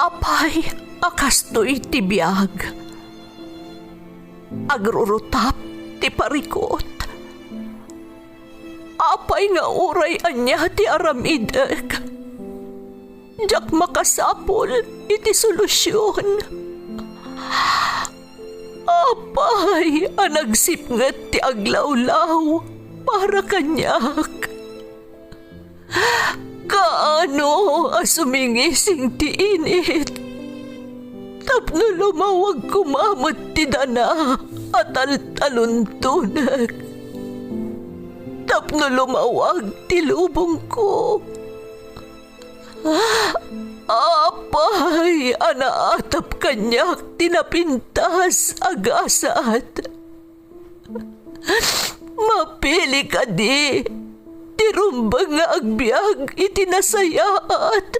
Apay, akastoy ti biyag. Agrurutap ti parikot. Apay nga uray anya ti aramideg. Jak makasapol iti solusyon. Apay, anagsipnget ti aglawlaw para kanyak. Kaano asumingising ti init? Tapno lumawag kumamot ti dana at taluntunag. Tapno lumawag ti lubong ko. Apay, anaatap kanyak tinapintas agasat. Mapili ka di, tirumbang nga agbyag itinasayaat.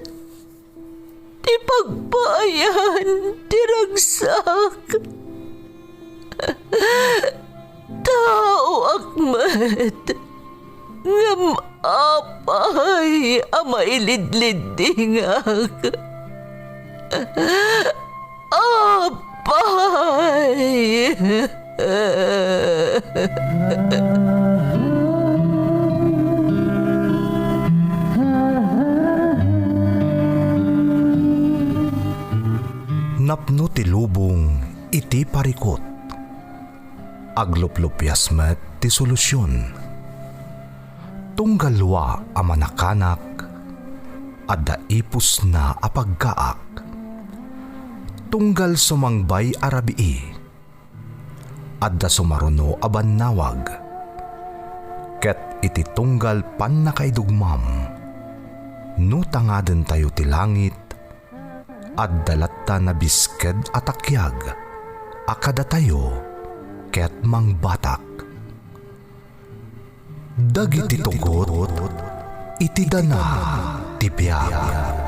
Ti pagbayan, tiragsak. Tao akmat, ngam apay amailidlidingak. Apay. Napno ti lubong iti parikot. Agluplupyas met ti solusyon. Tunggalwa a manakanak, adda ipus na apagkaak. Tunggal sumangbay arabii, adda sumaruno a bannawag. Ket iti tunggal pan nakaidugmam, no tangaden tayo ti langit, adda latta na bisked atakyag, akada tayo ket mangbatak. Dagiti tugot, iti dana ti biag.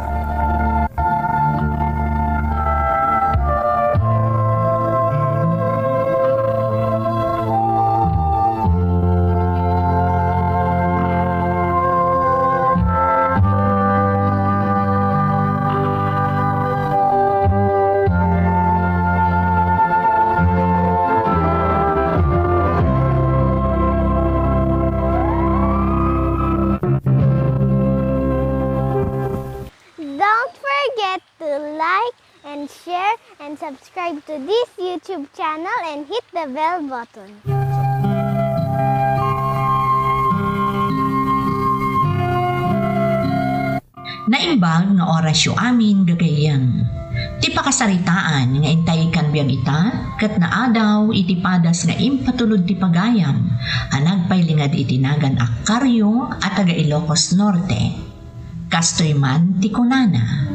Don't forget to like and share and subscribe to this YouTube channel and hit the bell button. Naimbag nga orasyo amin gagayang. Ti pakasaritaan nga intay kan biyag ita, kat naadaw iti padas nga impatulod ti pagayam, anagpailingad itinagan Akaryo at taga Ilocos Norte. Kastoy man ti kunana.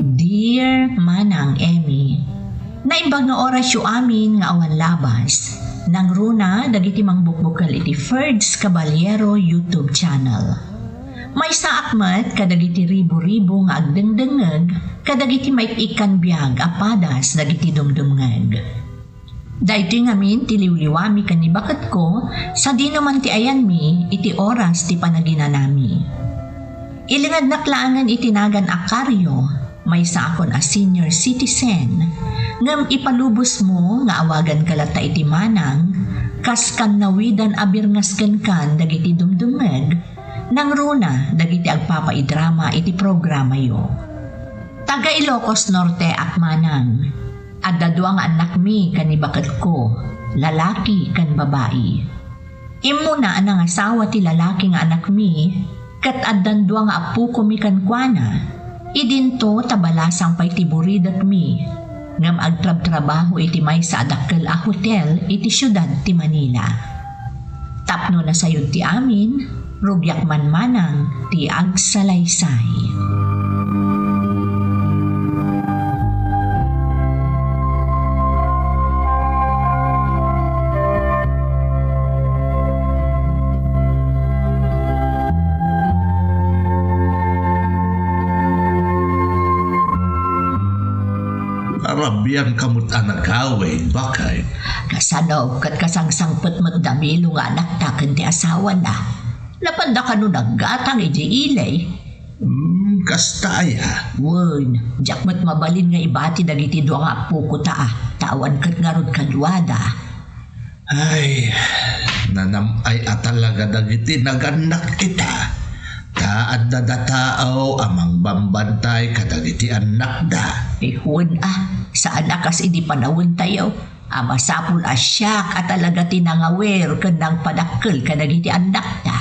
Dear Manang Emmy, naimbag nga orasyo amin nga awan labas, nang runa dagiti mangbukbukal iti Ferds Caballero YouTube channel. May saakmat kadagiti ribo-ribo nga agdengdengeg, kadagiti maikikan biyag apadas dagiti dumdumngeg. Dahito ngamin ti liwliwami kanibakat ko, sa di naman ti ayan mi, iti oras ti panaginanami. Ilingad naklaangan itinagan Akaryo, may sa akon a senior citizen, ngam ipalubos mo nga awagan kalata iti manang, kas kan nawidan abirngasken kan dagiti dumdumeg, nang runa dagiti agpapaidrama iti programa yo. Taga Ilocos Norte akmanang, adda duang anak mi kanibakat ko, lalaki kan babae. Imuna anang asawa ti lalaki nga anak mi, kat addan duang apu ko mi kan kuana, idinto tabalasang pay tiburidat mi, ngam agtrab-trabaho iti may sa adakkel a hotel iti syudad ti Manila. Tapno na sayod ti amin, rugyak manmanang ti agsalaysay. Arabian kamut anak kawin, bakay? Kasanaw kat kasangsangpet magdamilo nga anak taken ti asawa na. Napanda ka no naggatang iji ilay. Kastaya. Wen, jakmat mabalin nga ibati dagiti do nga apo ko tawan ket ngarod kadwada. Ay, nanamay talaga dagiti naganak ita. Taad na dataaw amang bambantay kadagiti anak da. Ihun saan akas idi panawon tayo. Amasapul asyak at talaga tinangawer kanang padakkel kadagiti anak da.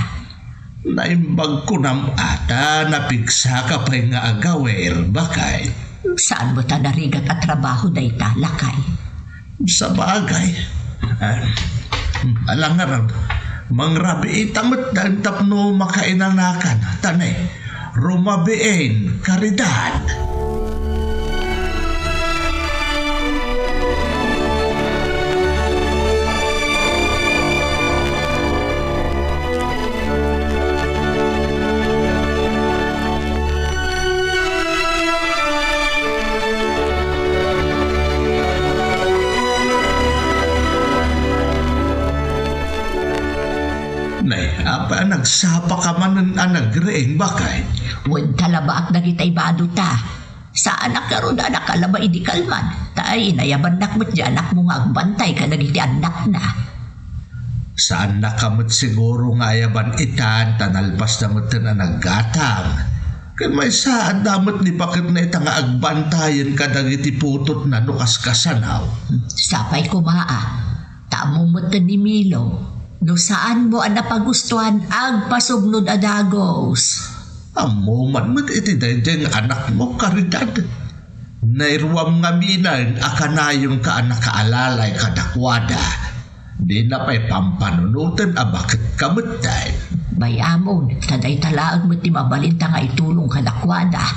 Naimbag ko nam ata napigsa ka pa'y nga agawer, bakay? Saan mo ta narigat at trabaho day talakay? Sa bagay. Alangaran, mangrabi itamot na ang tapno makainanakan. Tanay, rumabiin, karidad. Apa nagsapa ka man ng anagreeng bakay? Wen talaba at dagitay bado ta. Saan nakaroon na nakalaba idi kalman? Tay inayaban nakmat di anak mo nga agbantay ka dagiti anak na. Saan nakamot siguro nga yaban itan tanalpas na mo na naggatang? Kan may saan damot ni bakit na ita nga agbantayan ka dagiti putot na nukas kasanaw? Sapay ko tamo mo ni Milo. No saan mo ang napagustuhan ang pasugnod adagos? Amo man iti dayjeng anak mo karidad. Nairuam nga minan akanayong ka anak kaalalay kadakwada. Di na pa'y pampanunutan bakit kamutay. Bayamon, taday talaag mo ti mabalinta nga itulong kadakwada.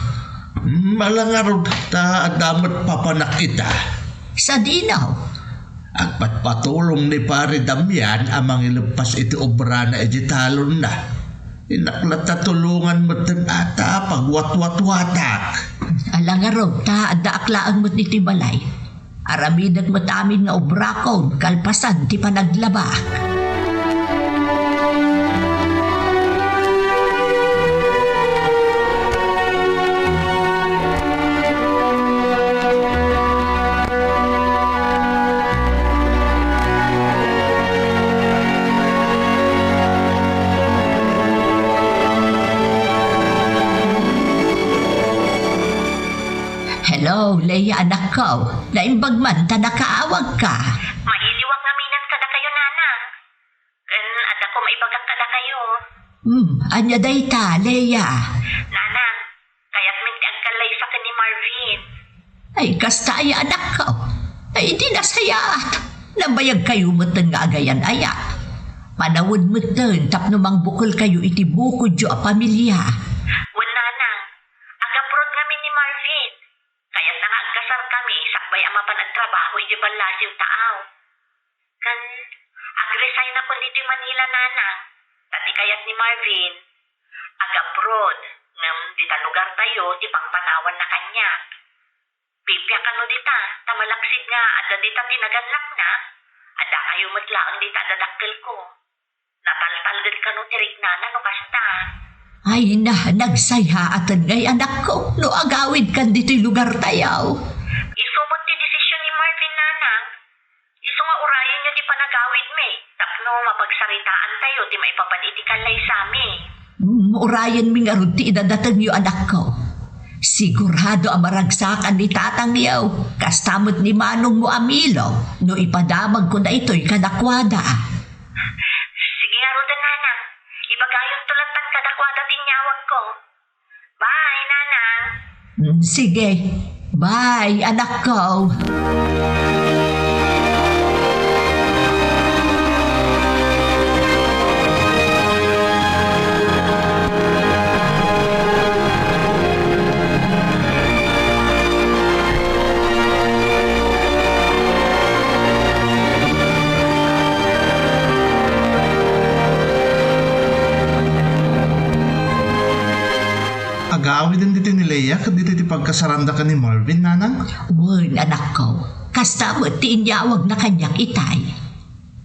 Malangarod ta adamot papanak ita. Sa dinaw. Agpatpatulong ni Pare Damian amang ilupas iti obra na ejitalon na. Inaklat na tulungan mo din ata pagwatwatwatak. Alangarog ta adda aklaan mo't iti balay. Aramidag mo't amin nga obra kon kalpasan ti panaglaba. Hello, Leia anak ko. Naimbag man ta nakaawag ka. Mailiwag nga minan kada kayo, nanang. Ada ko maibagak kada kayo. Anya day ta, Leia. Nanang, kaya't minti agkalay sa ni Marvin. Ay, kasta ay anak ko. Ay, di nasayaat. Nabayag kayo mutan nga agayan ayat. Panawod mutan tapno mang bukol kayo iti bukod jo a pamilya. Wan, nanang, agaprod ngamin ni Marvin. Kaya't nga agkasar kami, sakbay ang mapanagtrabaho iti balasiw taaw. Kan, agresign ako dito Manila, nanang. Tati kaya't ni Marvin, agaprod, ngam dita lugar tayo, di pangpanawan na kanya. Pipya ka no dita, tamalaksid nga, ada dita tinaganlak na, ada kayo matlaang dita dadakkel ko. Nataltalgad ka no tirik nana no kasta. Ay na, nagsayhaatan ngay anak ko. No agawid kan dito'y lugar tayaw. Isumot ti desisyon ni Marvin, nanang. Iso nga urayan niya di panagawid me. Tapno mapagsaritaan tayo, di maipapaniti kalay sami. Urayan mi nga ti idadatag niyo anak ko. Sigurado ang maragsakan ni tatang niyaw. Kastamot ni Manong mo Amilo. No ipadamag ko na ito'y kadakwada. Sige nga roda, nanang. Ibagayon tulatan kadakwada tinyawag ko. Bye, nanang. Sige. Bye, anak ko. Agaawid din dito ni Leia kad dito ti pagkasaranda ka ni Marvin, nanang? Wen, anak ko. Kastamot ti inyawag na kanyang itay.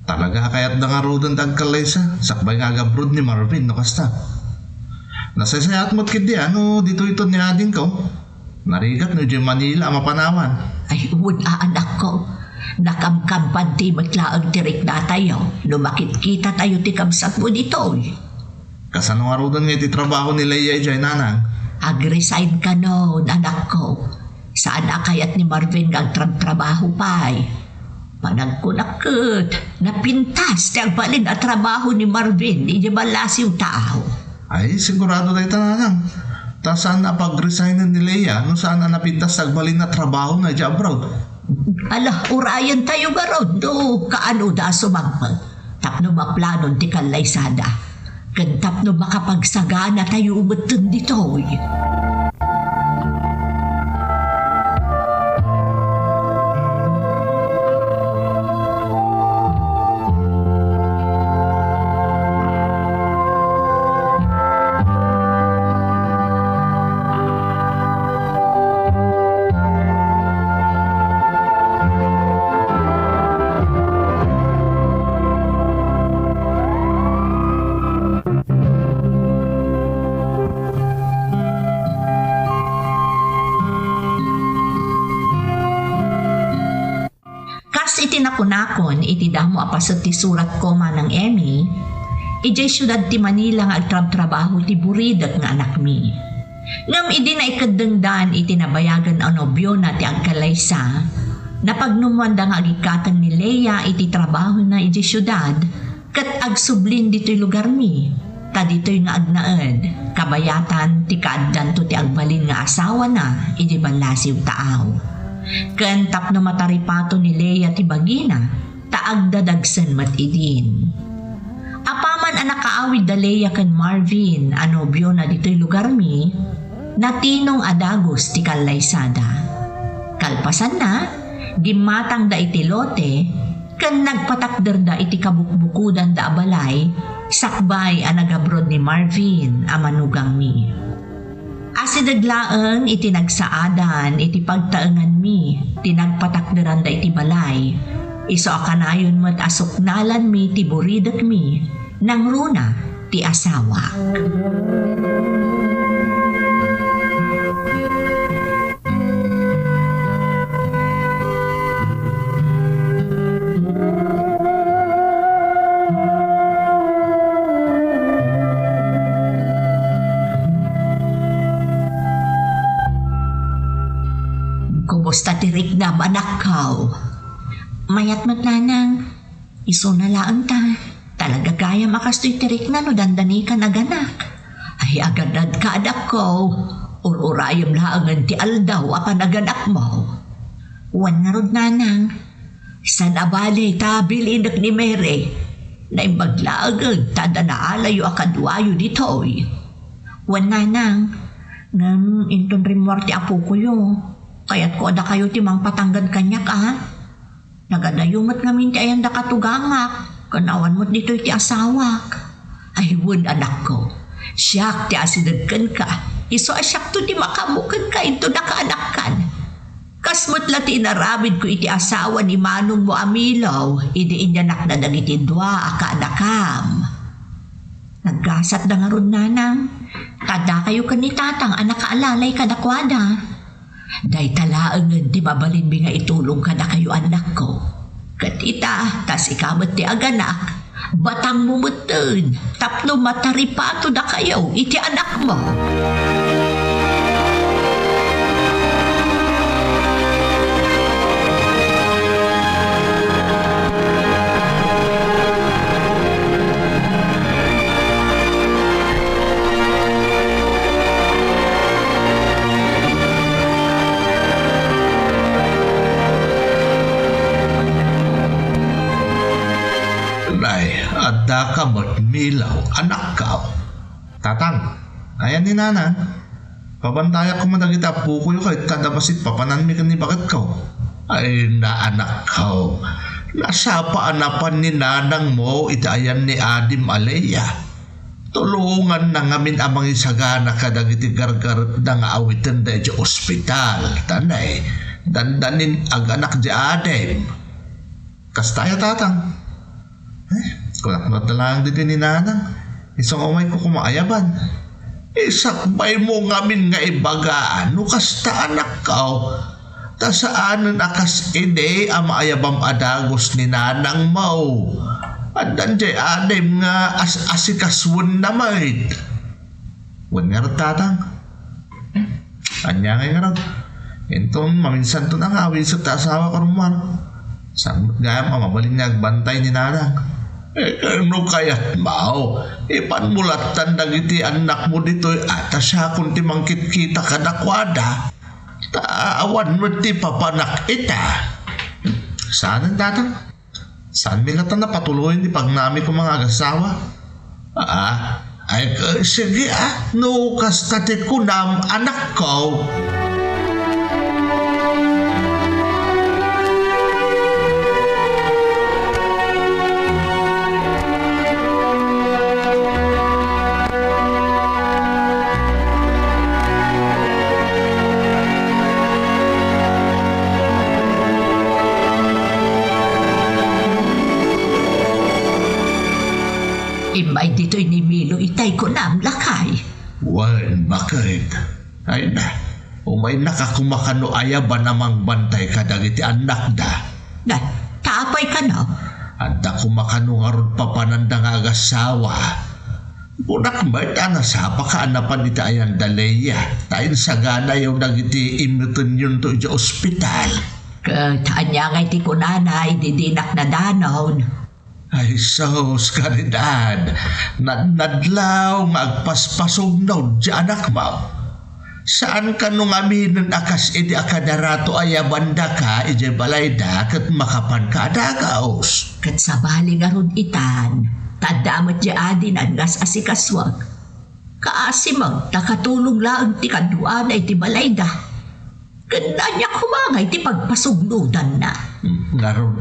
Talaga kaya't nangarudan tagkalay sakbay nga agabrod ni Marvin no kasta. Nasasayat mo't kidi ano dito ito ni ading ko. Narigat no dyan Manila mapanawan. Ay, anak ko. Nakamkampan ti matlaang tirik na tayo. Lumakit kita tayo ti kamsat mo dito. Kasano nga rodan nga iti trabaho ni Leia dyan nanang. Ag-resign ka noon, anak ko. Saan akayat ni Marvin ang trabaho pa Panagkunakot, napintas ti agbalin at trabaho ni Marvin, di balas yung tao. Ay sigurado tayo nanang. Ta saan na pag-resign ni Leia no saan na napintas agbalin na trabaho na dyan abroad. Ala, urayan tayo garod, do, kaano da sumagpag. Tapno maplanon ti kalaysada. Kantap no makapagsagana tayo umatun dito. Itinakunakon, itidamo apasot ti surat ko manang Emmy, ijay syudad ti Manila nga agtrab-trabaho ti buridat nga anak mi. Ngam idi na ikadengdan itinabayagan ang nobyo na ti agkalaysa, napagnumwanda nga agikatan ni Leia iti trabaho na ijay syudad, kat agsublin dito'y lugar mi, ta dito'y nga agnaed, kabayatan ti kaaddan to ti agbalin nga asawa na, ijay balasiw taaw. Ken tapno mataripato ni Leia ti bagina, taag dadagsen mat idin. Apaman anak kaawid da Leia ken Marvin, anobyo na dito'y lugar mi, natinong adagos ti kalaysada. Kalpasan na, gimatang da iti lote, ken nagpatakder da iti kabukbukudan da abalay, sakbay ang nagabrod ni Marvin, amanugang mi. Asidaglaeng iti nagsaadan iti pagtaengan mi, tinagpatakderan da iti balay. Iso akanayon mo't asuknalan mi ti buridak mi, nang runa ti asawa. Kumusta tirik na anak kao? Mayat matlanang, iso na laan ta. Talaga kaya makastoy tirik na no dandani ka naganak. Ay agadad ka anak ko. Ururayam laangan ti aldaw apan naganak mo. Wan nga rod nanang. San abali tabil inak ni Mary. Na imbaglaagag tada na alayo akadwayo ditoy. Wan nanang. Ngam inton rimwar ti apo ko yo. Kaya't ko ada kayo timang patanggan kanyak Nagadayumat ngamin ti ayan da katugangak. Kanawan mo't dito ti asawak. Ay wud anak ko. Siyak ti asidagkan ka. Iso asyak to ti makamukan ka ito da kaanakan. Kasmot la ti inarabid ko iti asawa ni Manong mo amilaw. Idi inyanak na dagiti dua akaanakam. Naggasat da nga ron nanang. Kada kayo kanitatang anak kaalalay kadakwada. Day talaangan ti babalimbi nga itulong ka na kayo anak ko. Katita, tas ikamat ti aganak, batang mumutun, tapno mataripato na kayo iti anak mo. Adda ka mo't milaw, anak ka. Tatang, ayan ni nana. Pabantaya ko madagita po ko yung kahit kadabasit papanan mi kani bakit ka. Ay na anak ka. Nasapaan ni nanang mo itayan ni Adim Alea. Tulungan na ngamin amang isagana kadagiti gargar na nga awitan da di ospital. Tanay, dandanin ag anak di Adim. Kastaya tatang. Kunak na talang din ni nanang. Isang umay ko kumaayaban. Isakbay mo ngamin nga ibagaan, no kasta anak kao. Ta saanan akas ide ama ayabam adagos ni nanang mau. Andan jay adem nga asikaswan na mait. Wan nga tatang. Anya nga nga Entong maminsan to nang awin sa tasawa karumar. Saan gaya mamabalin niya agbantay ni nanang. Ano kaya't mao? Ipanmulatan dagiti anak mo dito at siya kung ti mangkit-kita kadakwada. Taawan mo ti papanak ita. Saan ang tatang? Saan milatan na patuloy ni pagnami ko mga agasawa? Sige no kastate ko na anak ko. Imay dito'y ni Milo itay ko na ang lakay. Wan, bakit? Ay na, umay nakakumakano ayaban namang bantay ka dagiti anak da. Na, tapay ka na. Anda kumakano nga ron papananda nga agasawa. Punak ba't anasapa ka anapan iti ayang daleya. Tayin sagana yung dagiti imutin yun to iti ospital. Taan niya nga iti kunanay, didinak na danon. Ay sos, karidad. Nadlaw nga agpaspasog na di anak mo. Saan ka nung aminin akas iti akadarato ayabanda ka iti balayda kat makapan ka adagaos. Kat sabali nga ron itan, tadamat di adin ang gas asikaswag. Kaasimag, nakatulong lang ti kaduan ay ti balayda. Ganda niya kumangay ti pagpasugnudan na. Nga ron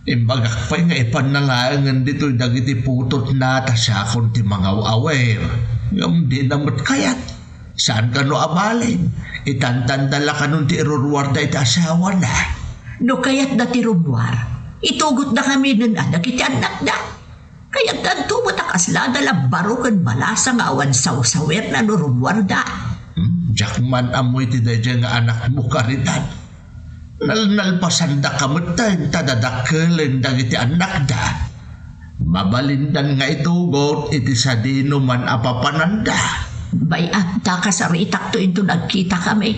imbagak pa'y nga ipanalaangan dito dagiti putot na tasakon ti mga awer. Ngam di namot kayat. Saan ka no abalin? Itantandala ka nun ti irurwarda iti asawa na. No kayat na ti rumwar, itugot na kami nun anak iti anak na. Kayat tanto mo takaslada lang baro kan malasa nga awan saw-sawer na no rumwar da. Jakman amoy ti dadya nga anak mo karidad. Nalpasanda kamutan tadadakelin dagiti anak da. Mabalindan nga itugot iti sadino man apapananda. Bayan, takasaritak to ito nagkita kami.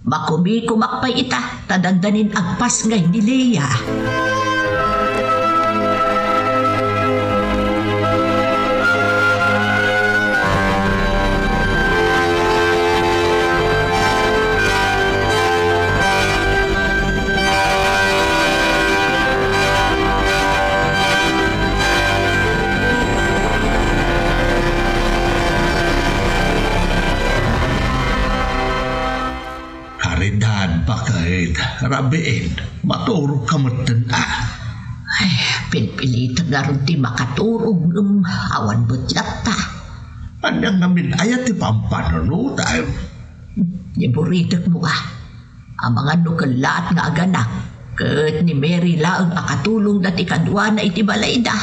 Makumi-kumakpay ita, tadandanin agpas ngay ni Leia. Karidad bakit? Rabiin, maturog ka mo Ay, pinpilitan na rin ti makaturog ng awan butlat ta. Anyang namin ayat ti pampano tayo. Niburitak mo ka. Ang mga nukalat nga aganak, kat ni Mary laang akatulong dati kadwa na iti balayda.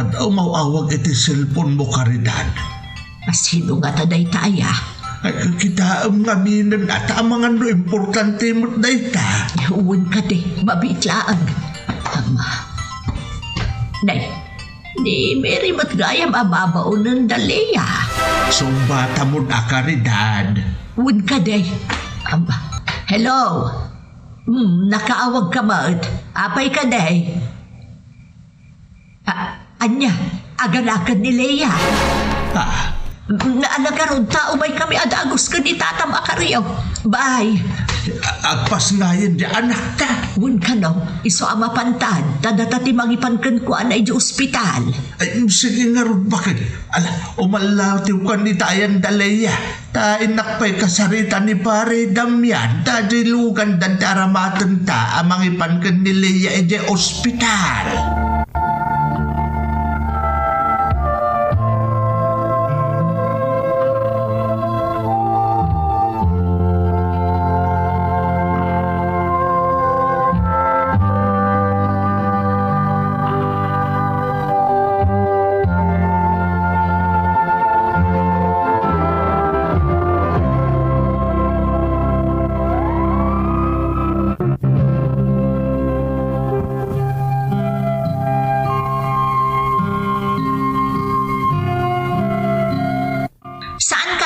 At umawawag iti cellphone mo karidad. Sino nga taday taya? Ay kita ang ngaminan at ang mga no importante mo't na ita. Uwan ka di, mabitlaan. Ama. Nay, ni Mary matgayam ababaon ng daleya. Sumbata mo na karidad. Uwan ka di. Ama. Hello? Nakaawag ka ma't. Apay ka di. Anya, aganakan ni Leia. Naalagaron tao may kami adagos ka ni Tata Macario. Bye. Agpas ngayon di anak ta. Wun ka no, iso ama pantad, tadata ti mangipankan ko anay di ospital. Ay, sige nga rin bakit? Umalaw ti ukan ni Tayan Daleya. Tain nakpay kasarita ni Pare Damian. Tadilugan dan taramatan ta amang ipankan ni Leia di ospital.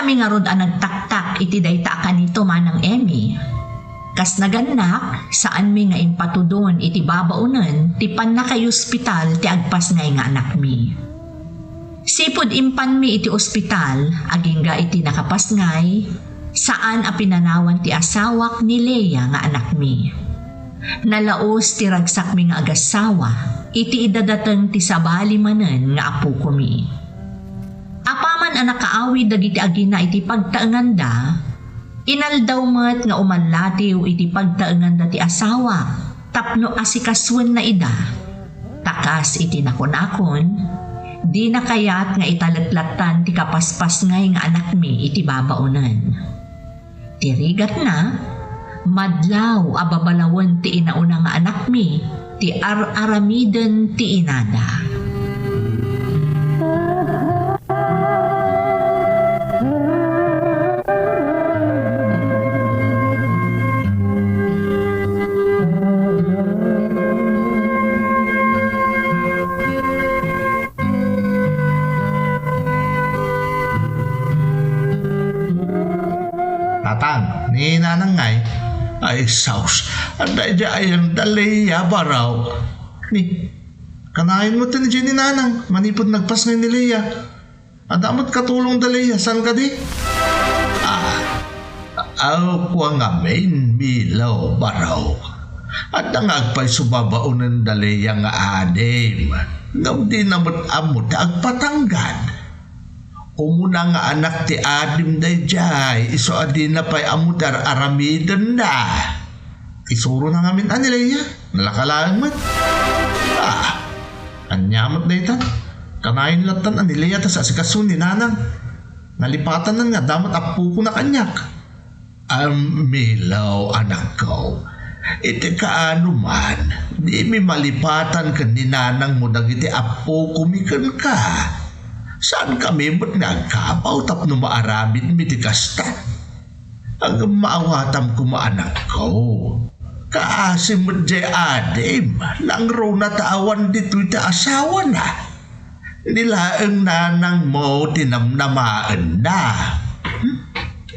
kami nga rod ang nagtaktak iti dayta kanito manang Emmy. Kas naganak, saan mi nga impatudon iti babaunan, ti pan na kay ospital ti agpas ngay nga anak mi. Sipod impan mi iti ospital, aging ga iti nakapasngay, saan a pinanawan ti asawak ni Leia nga anak mi. Nalaos ti ragsak mi nga agasawa, iti idadateng ti sabali manen nga apo ko mi. Apaman ang nakaawid dagiti agina iti pagtaenganda, inaldaw met nga umanlatiw iti pagtaenganda ti asawa, tapno asikaswen na ida. Takas iti nakon-akon, di na kayat nga italatlatan ti kapaspas ngay nga anak mi iti babaunan. Tirigat na, madlaw ababalawan ti inauna nga anak mi, ti aramiden ti inada. Tatang, ni nanang ngay, ay saus, anday di ayang daliya baraw. Ni, kanain mo ito ni Jenny nanang, manipod nagpas ngayon ni Leia. Adamot katulong daliya, saan ka di? Aw ko nga main milaw baraw. At nangagpay subabaunan daliya nga adim. Ngam di namot amot agpatanggan. Umuna nga anak ti adim day jay, iso adi na pa'y amudar aramiden na. Isuro na ngamin Leia, nalakalaan mat. Anyamat day tan. Kanayin latan Leia tas asikasun ni nanang. Nalipatan na nga damat apu ko na kanyak. Milaw anak ko. Iti kaano man, di mi malipatan ka ni nanang mo dagiti apu kumikan ka. Saan kami mo't nagkapaw tapno maaramid miti kasta? Ang maawatam ko maanak ko. Kaasim mo't jay adim, lang raw natawan dito'y ta asawa na. Nilaang nanang mo tinamnamaan na.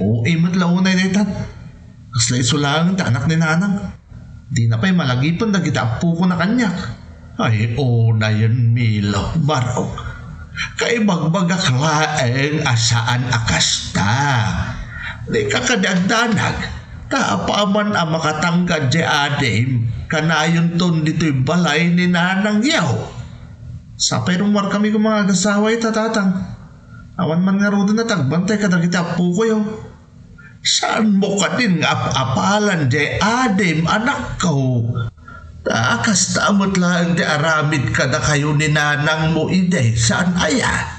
Oo, mo't launay na itan. Kasla isulangan ta anak ni nanang. Di na pa'y malagipan na kita apu ko na kanyak. Ay, na yan milaw, baraw. Kay magbagaklaeng asaan akasta. Di kakadagdanag, taapaman ang makatanggad di adim, kanayon ton dito'y balay ni nanang yaw. Sa perumar kami kung mga kasaway tatatang. Awan man nga ro na tagbantay kadagita po ko yaw. Saan mo ka din apalan di adim anak ko? Takas tamot lang di aramid ka na kayo ni nanang mo ide. Saan aya?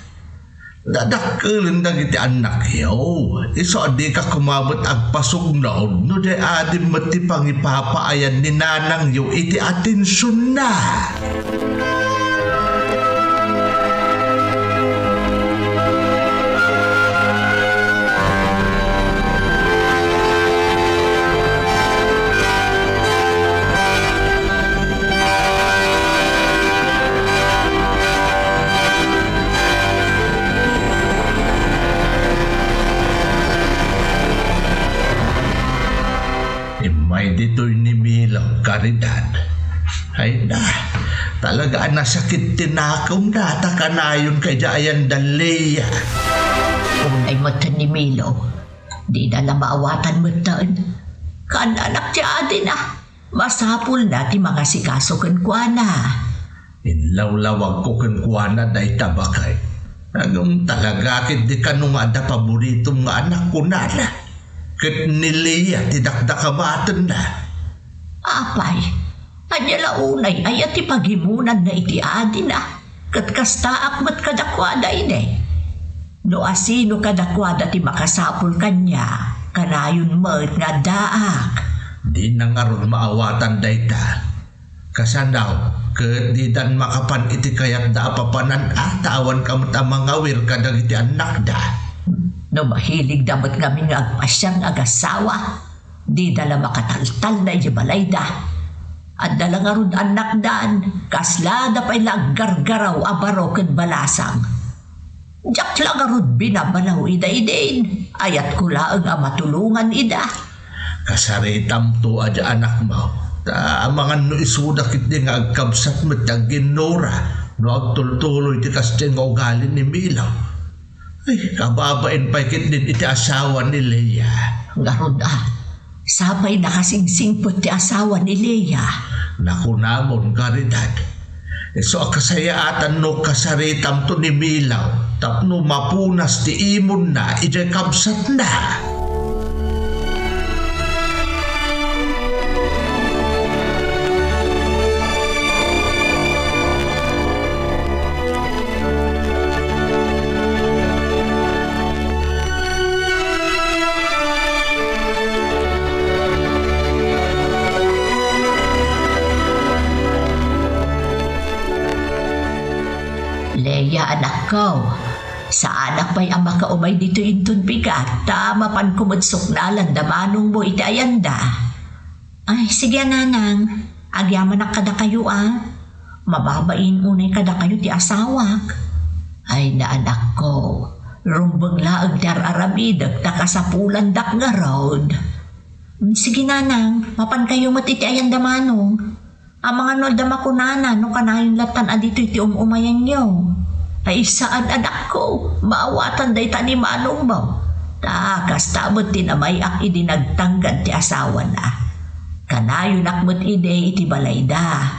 Dadakilin na giti anak yaw. Iso di ka kumabot agpasok noon. No di adim mati pang ipapaayan ni nanang yaw iti atensyon na. Dito'y ni Milaw Caridad. Ay na, talaga nasakit tinakaw na takanayon kay Jayan Daleya. Unay mata ni Milaw, di na maawatan mo taon. Kananak ti adi na, masapul na ti mga sikaso kenkwana. Inlawlawag ko kenkwana day tabakay. Anong talaga kit di kanong ada paboritong nga anak ko nana. Ket ni Leia tidakdakabatan na. Apay, anyala unay ay ati paghimunan na iti adi na. Ket kastaak mat kadakwada ine. No asino kadakwada ti makasapul kanya, kanayon mat nga daak. Di na nga ron maawatan dayta. Kasanaw, ket di dan makapan iti kayat da apapanan atawan kamot ang mga wir kadag iti anak da. No mahilig damat kami nga agpasyang agasawa, di dala makataltal na ibalay da. At dala nga ron anak daan, kaslada pa'y laggargaraw abaro ken balasang. Diyak lang nga ron binabalaw ida-idin. ayat ko laang ang matulungan ida. Kasaritam to aja anak mo. Ta amangan no isuda kit di nga agkabsat met ang ginora no agtultuloy ti kasteng nga ugali ni Milaw. Ay, kababain pa kit din iti asawa ni Leia. Garod sabay nakasingsingpot ti asawa ni Leia. Nakunamon karidad. So akasayaatan no kasaritam to ni Milaw tapno mapunas ti imon na iti kabsat na. Leia, anak ko, sa anak ba'y ang makaumay dito intun bigat, tama pan kumudsok na landamanong mo iti ayanda. Ay, sige nanang, agyaman na kada kayo mababain unay kada kayo ti asawak. Ay na anak ko, rumbag laag ti araramidag takasapulan dak nga road. Sige nanang, mapan kayo matiti ayanda manong. Ang mga nolda makunana no kanayon latan adito iti umayan nyo. Ay saan anak ko, maawatan day tani manong mo. Takas tamot tinamayak idinagtanggad ti asawa na. Kanayon akmot ide iti balayda.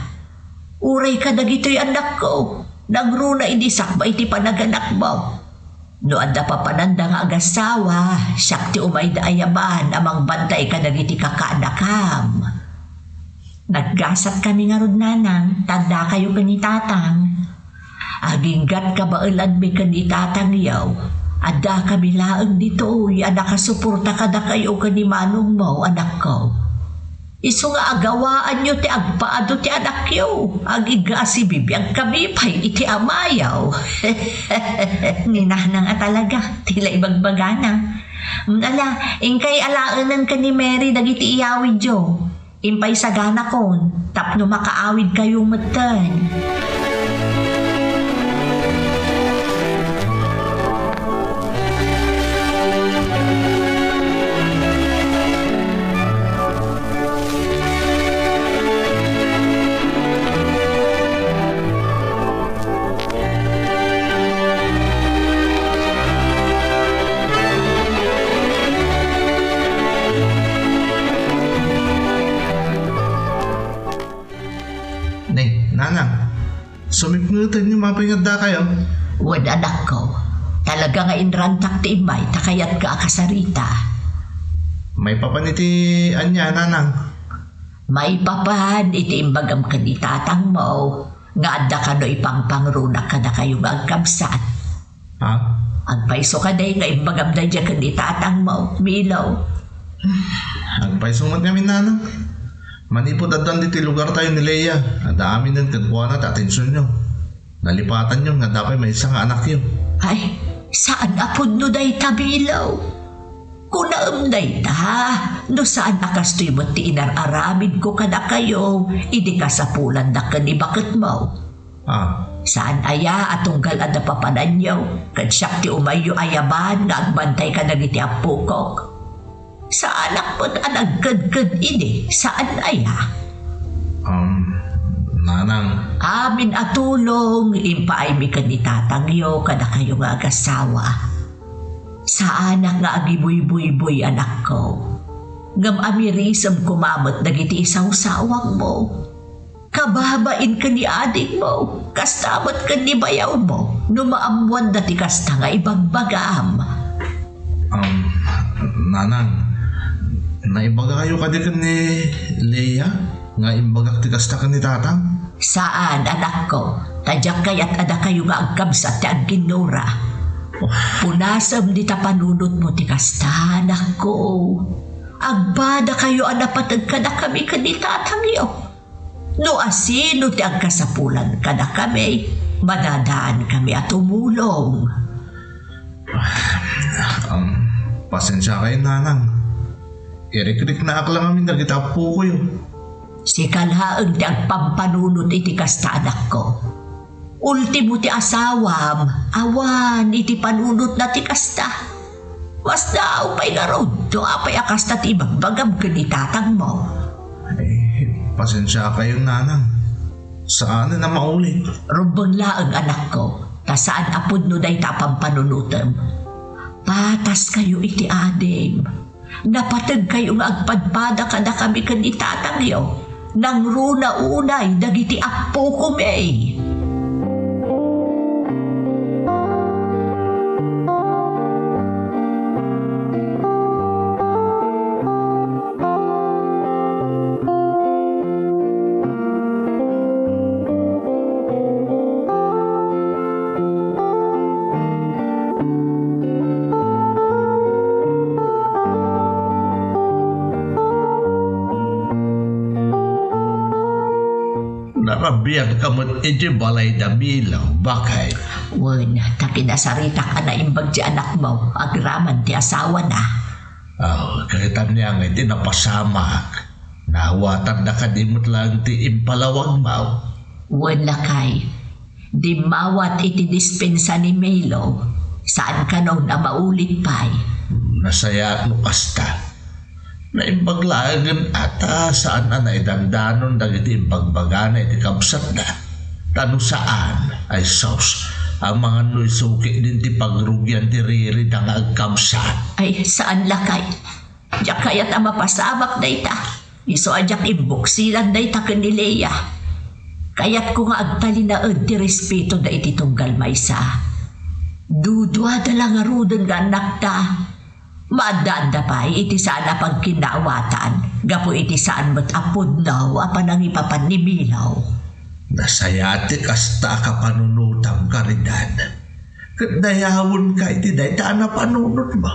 Uray ka dagito'y anak ko, nagruna idisakba iti panaganak mo. No anda pa pananda nga agasawa, siyak ti umay da ayaban amang bantay ka dagiti kakaanakam. Naggasat kami nga rod nanang, tanda kayo kani tatang. Aginggat ka ba ulan mi kani tatang yaw? Ada kami laang dito, anak kasuporta ka da kayo kani manong mo, anak ko. Iso nga agawaan nyo ti agpaado ti anak yaw. Agiga si bibiyang kami pa'y iti amayaw. Ninanang talaga, tila ibagbagana. Ala, ingkay alaanan ka ni Mary dagiti iyawid jo. Impay sagana kon, tapno makaawid kayong matan. Sumipnutan niyo mapingada kayo. Wad anak ko, talaga nga inrantak ti imay takayat ka akasarita. May papaniti anya nanang. May papan iti imbagam ka ni tatang mo, nga adda ka no ipangpangruna ka na kayo magkamsat. Ha? Agpaiso ka day nga imbagam na dyan ka ni tatang mo, Milaw. Agpaisungat kami nanang. Manipod adan diti lugar tayo ni Leia. Ada amin ng kagwa na atensyon nyo. Nalipatan nyo nga dapat may isang anak yun. Ay, saan apod no day tabilaw? Kunaam day ta, no saan akastoy mo ti inararamid ko ka na kayo, idi ka sa pulan na ka ni bakit mo. Saan aya atunggal ada papananyaw, kadsyak ti umayo ayaban nga agbantay ka na giti apukok. Sa anak mo't anagkad-kad ini, saan aya? Nanang. Amin atulong, impaay mi ka ni tatangyo, kada kayo nga agasawa. Sa anak nga agibuy-buy-buy anak ko. Ngam amirisam kumamot nagiti isaw-sawang mo. Kababain ka ni adik mo, kastamot ka ni bayaw mo, numaamuan dati kasta nga ibagbagam. Nanang. Naibaga kayo ka din ni Leia? Nga imbagak ti kasta ka ni tatang? Saan, anak ko? Tadyak kaya't ada kayo nga agkabsat ti agginora. Punasam di ta panunod mo ti kasta, anak ko. Agbada kayo anapatag ka na kami ka ni tatangyo. No asino ti agkasapulan ka na kami, manadaan kami at umulong. Pasensya kayo, nanang. Irik-irik na aklang amin nagitapo ko yun. Si kalhaang ti agpampanunod iti kasta anak ko. Ultimo ti asawam, awan iti panunod na ti kasta. Mas daw pa'y garod, do apay akas na tibagbagab ka ni tatang mo. Pasensya kayo, nanang. Saan na maulit? Rumbang laang anak ko, ta saan apod no day tapang panunutem. Patas kayo iti adem. Napatag kayo nga agpadpada kada kami kan itatang yo. Nang runa unay dagiti apo ko may. Narabiyag ka mo't iti balay damilaw, bakay? Wen, takinasarita ka na imbag di anak mo, agraman ti asawa na. Kahitan niya nga iti napasamak. Nawatan na kadimot lang ti impalawag mo. Wen lakay, di mawat iti dispensa ni Melo, saan ka nung na maulit pa'y? Nasaya no kasta. Naimbaglagan ata saan na naidandanon dagiti imbagbaga na iti kabsat na. Tano saan ay sos ang mga nuisuki din ti pagrugyan ti riri na nga agkamsat. Ay, saan lakay? Diyak kaya't ang mapasabak na ita. Iso adyak imbuksilan na ita kanileya. Kaya't ko nga agtalinaad ti respeto na iti tunggal maysa. Dudwa da lang arudon nga anak ta. Madanda pa iti sana pag kinawatan. Gapo iti saan mo't apod naw apan ang ipapan ni Milaw. Nasayati kasta ka panunutang karidad. Kadayawon ka iti daytaan na panunot mo.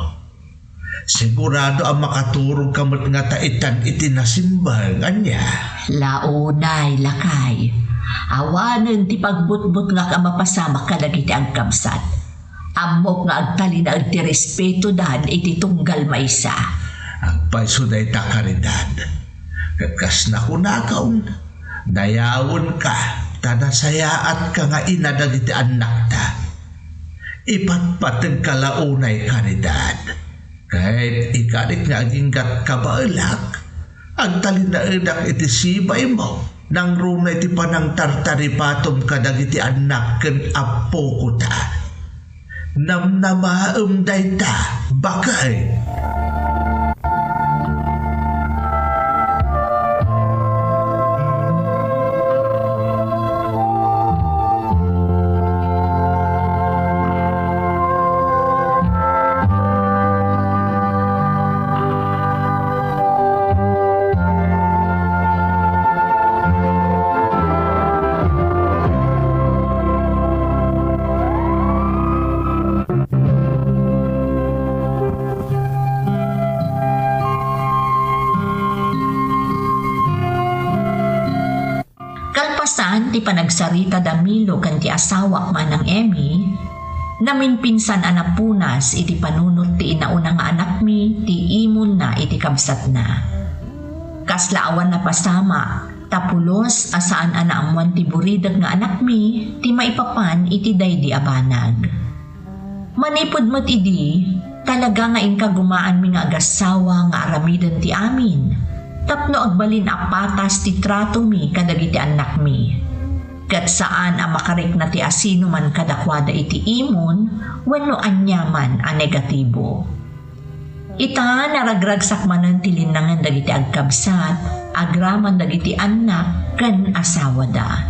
Sigurado ang makaturog ka mo't nga taitan iti nasimbangan niya. Launay lakay. Awanan ti pagbutbut nga kamapasama ka dagiti ang kamsat. Amok nga agtali na ti respeto dahan iti tunggal maysa. Ang paiso day takaridad. Kakas na kunakaon. Dayawon ka. Tanasayaat ka nga inadag iti anak ta. Ipatpatag kalaunay karidad. Kahit ikalit nga aginggat kabaalak. Agtali na edak iti sibay mo. Nang runay ti panang tartaripatom kadag iti anak ken apo ko ta. Namnamaam dayta, bakay. Kalpasan ti panagsarita da Milo kan ti asawak man ng Emmy, namin pinsan anapunas iti panunot ti inauna nga anak mi ti imon na iti kabsat na. Kaslaawan na pasama, tapulos asaan anaamuan ti buridag nga anak mi ti maipapan iti daydi abanag. Manipod mo't idi, talaga nga inkagumaan mi nga agasawa nga aramidan ti amin. Tapno agbalin apatas ti trato mi kadagiti anak mi. Kat saan ang makarik na ti asino man kadakwada iti imon, wenno anyaman a negatibo. Ita naragragsak manan ti linangan dagiti agkabsat, agraman dagiti anak ken asawa da.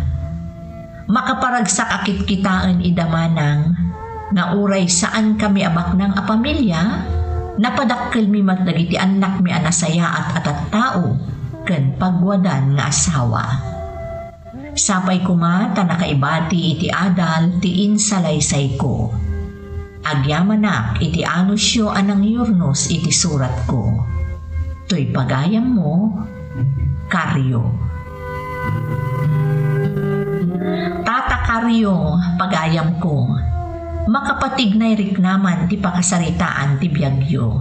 Makaparagsak akit kitaan idamanang, nga uray saan kami abak ng apamilya, napadakkel mi mat dagiti anak mi anasaya at tao ken pagwadan nga asawa. Sapay kumata nakaibati iti adal ti insalaysay ko. Agyamanak iti anusyo anang yurnos iti surat ko. To'y pagayam mo, Karyo. Tata Karyo, pagayam ko. Makapatignay riknaman ti pakasaritaan ti biyagyo.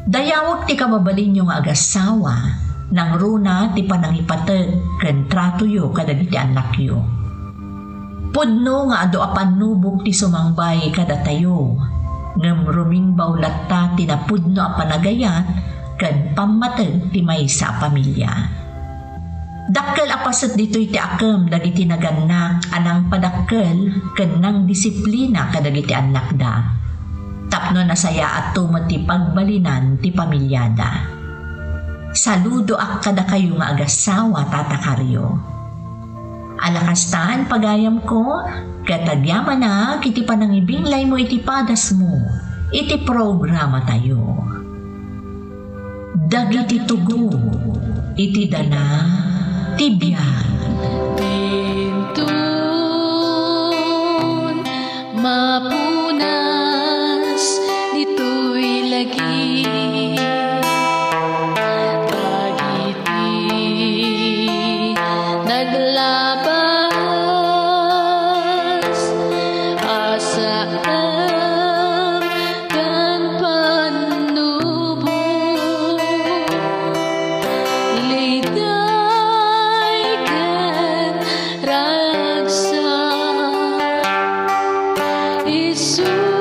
Dayawag ti kababalin yung agasawa, nang runa ti panangipatag ken tratuyo kadagiti anakyo. Pudno nga ado apan nubok ti sumangbay kada tayo, ngem ruming bawlat ta tinapudno a panagayat ken pammateg ti maysa a pamilya. Dakkel a paset ditoy ti akem dagiti naganak anang padakkel ken nang disiplina kadagiti anak da. Tapno nasaya at tumot ti pagbalinan ti pamilyada. Saludo ak kada kayo nga agasawa Tata Karyo. Alakastaan pagayam ko, katagyaman na kiti panangibinglay mo iti padas mo, iti programa tayo. Dagiti tugo, iti dana, tibyan. Bintun, mapunas, dito'y lagi. Pagiti, naglabas, asaan kan panubo. Liday ken ragsak, Isus.